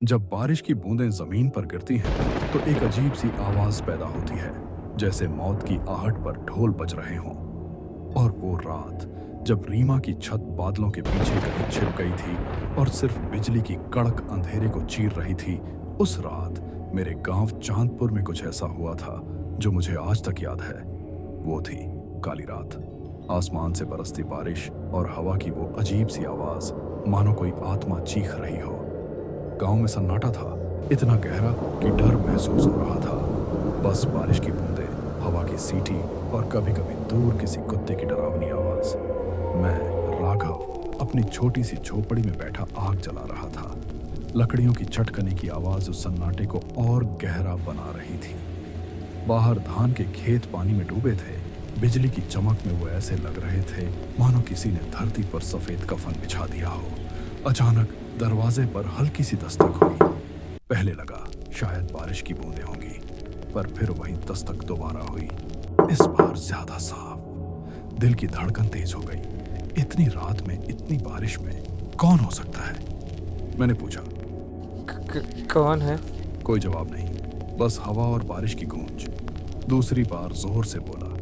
जब बारिश की बूंदें जमीन पर गिरती हैं तो एक अजीब सी आवाज पैदा होती है, जैसे मौत की आहट पर ढोल बज रहे हों। और वो रात जब रीमा की छत बादलों के पीछे कहीं छिप गई थी और सिर्फ बिजली की कड़क अंधेरे को चीर रही थी, उस रात मेरे गांव चांदपुर में कुछ ऐसा हुआ था जो मुझे आज तक याद है। वो थी काली रात। आसमान से बरसती बारिश और हवा की वो अजीब सी आवाज, मानो कोई आत्मा चीख रही हो। गांव में सन्नाटा था, इतना गहरा कि डर महसूस हो रहा था। बस बारिश की बूंदें, हवा की सीटी और कभी कभी दूर किसी कुत्ते की डरावनी आवाज। मैं, राघव, अपनी छोटी सी झोपड़ी में बैठा आग जला रहा था। लकड़ियों की चटकने की आवाज उस सन्नाटे को और गहरा बना रही थी। बाहर धान के खेत पानी में डूबे थे। बिजली की चमक में वो ऐसे लग रहे थे मानो किसी ने धरती पर सफेद कफन बिछा दिया हो। अचानक दरवाजे पर हल्की सी दस्तक हुई। पहले लगा शायद बारिश की बूंदें होंगी, पर फिर वही दस्तक दोबारा हुई, इस बार ज्यादा साफ। दिल की धड़कन तेज हो गई। इतनी रात में, इतनी बारिश में कौन हो सकता है? मैंने पूछा। कौन है? कोई जवाब नहीं, बस हवा और बारिश की गूंज। दूसरी बार जोर से बोला,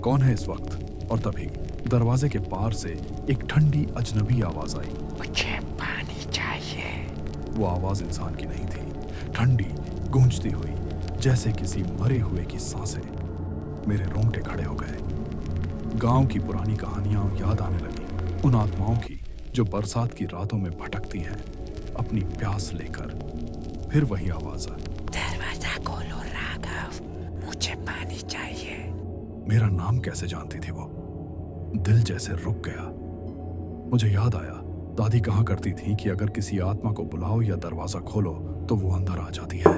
कौन है इस वक्त? और तभी दरवाजे के पार से एक ठंडी अजनबी आवाज आई। मुझे पानी चाहिए। वो आवाज इंसान की नहीं थी, ठंडी, गूंजती हुई, जैसे किसी मरे हुए की सांसें। मेरे रोंगटे खड़े हो गए। गांव की पुरानी कहानियां याद आने लगी, उन आत्माओं की जो बरसात की रातों में भटकती हैं अपनी प्यास लेकर। फिर वही आवाज, दरवाजा खोलो राघव, मुझे पानी चाहिए। मेरा नाम कैसे जानती थी वो? दिल जैसे रुक गया। मुझे याद आया, दादी कहा करती थी कि अगर किसी आत्मा को बुलाओ या दरवाजा खोलो तो वो अंदर आ जाती है।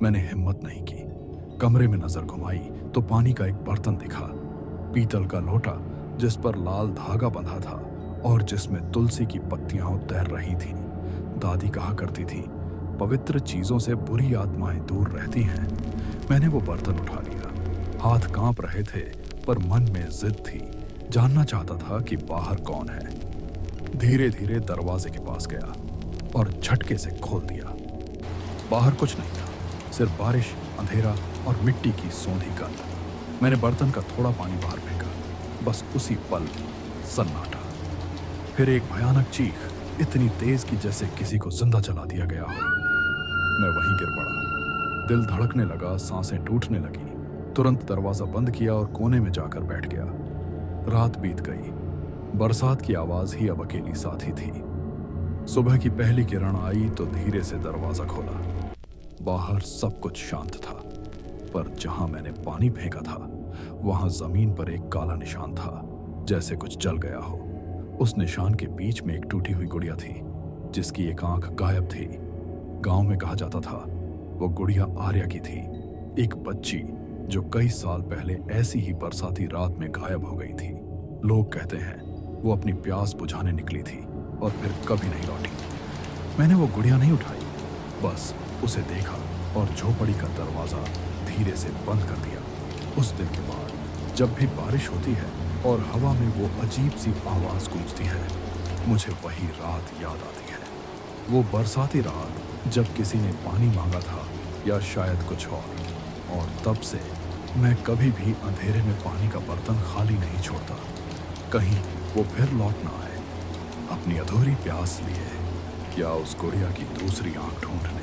मैंने हिम्मत नहीं की। कमरे में नजर घुमाई तो पानी का एक बर्तन दिखा, पीतल का लोटा जिस पर लाल धागा बंधा था और जिसमें तुलसी की पत्तियां तैर रही थीं। दादी कहा करती थी, पवित्र चीजों से बुरी आत्माएं दूर रहती हैं। मैंने वो बर्तन उठा लिया। हाथ कांप रहे थे, पर मन में जिद थी। जानना चाहता था कि बाहर कौन है। धीरे धीरे दरवाजे के पास गया और झटके से खोल दिया। बाहर कुछ नहीं था, सिर्फ बारिश, अंधेरा और मिट्टी की सौंधी गंध। मैंने बर्तन का थोड़ा पानी बाहर फेंका। बस उसी पल सन्नाटा। फिर एक भयानक चीख, इतनी तेज कि जैसे किसी को जिंदा जला दिया गया हो। मैं वहीं गिर पड़ा। दिल धड़कने लगा, सांसें टूटने लगी। तुरंत दरवाजा बंद किया और कोने में जाकर बैठ गया। रात बीत गई। बरसात की आवाज ही अब अकेली साथी थी। सुबह की पहली किरण आई तो धीरे से दरवाजा खोला। बाहर सब कुछ शांत था, पर जहां मैंने पानी फेंका था वहां जमीन पर एक काला निशान था, जैसे कुछ जल गया हो। उस निशान के बीच में एक टूटी हुई गुड़िया थी, जिसकी एक आंख गायब थी। गांव में कहा जाता था वो गुड़िया आर्या की थी, एक बच्ची जो कई साल पहले ऐसी ही बरसाती रात में गायब हो गई थी। लोग कहते हैं वो अपनी प्यास बुझाने निकली थी और फिर कभी नहीं लौटी। मैंने वो गुड़िया नहीं उठाई, बस उसे देखा और झोपड़ी का दरवाजा धीरे से बंद कर दिया। उस दिन के बाद जब भी बारिश होती है और हवा में वो अजीब सी आवाज गूंजती है, मुझे वही रात याद आती है। वो बरसाती रात जब किसी ने पानी मांगा था, या शायद कुछ और तब से मैं कभी भी अंधेरे में पानी का बर्तन खाली नहीं छोड़ता। कहीं वो फिर लौट ना आए, अपनी अधूरी प्यास लिए या उस गुड़िया की दूसरी आंख ढूंढने।